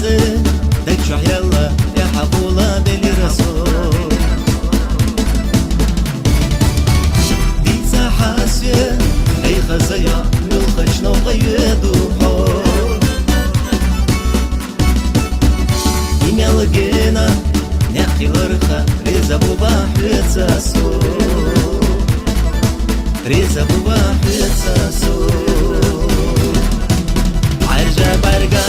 زمانتي دك شو يلا يا حبولا دلي رسول دي حاسية اي خزيا يلخشنا وغيدو حور إمي لقينا نحكي لرخا ريزا بوباحيت ساسو ريزا بوباحيت ساسو عرجة برقاش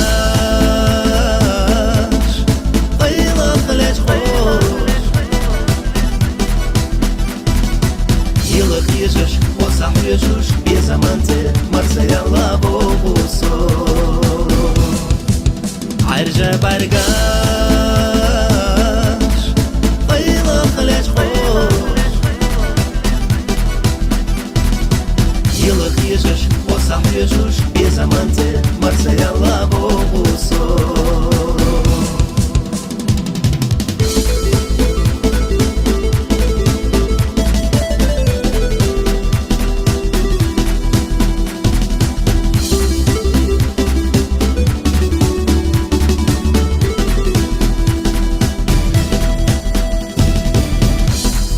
طيلة خلج خوش يلخ يجش وصح يجوش بزمانتي مرسى يلا بوبوسو عرجة برقاش طيلة خلج خوش يلخ يجش وصح يجوش بزمانتي مرسى يلا بوبوسو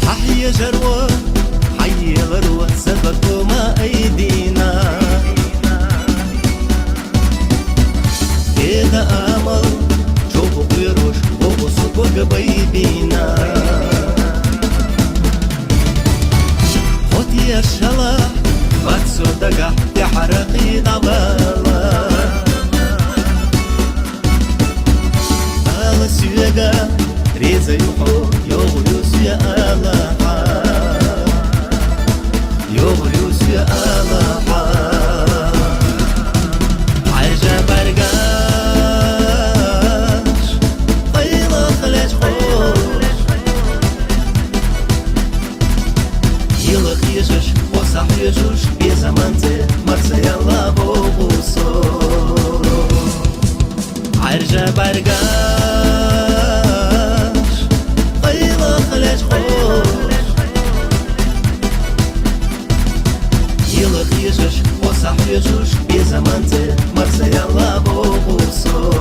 حي جروة حي غروة سبقوا ما أيدينا إذا أمل شوفوا قيروش وبصوت وقبيبينا خد يا الشلاح باتسو دقح تحرقي ضبالة على سيقا ريزا يوحو يغلوس يا ألاحا يغلوس يا ألاحا عرجة برقاش طيلة خلج خوش يلخ يجش وصح يجوش بزمانتي مرسى يلا بوبوسو عرجة برقاش طيلة خلج خوش يلخ يجش وصح يجوش بزمانتي مرسى يلا بوبوسو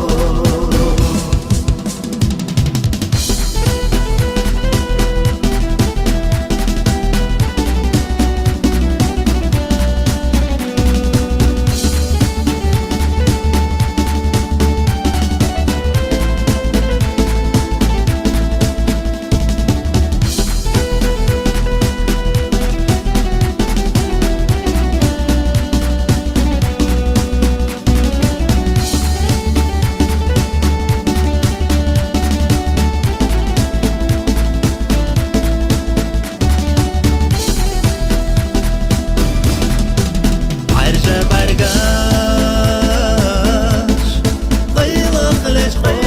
عرجة برقاش طيلة خلج خوش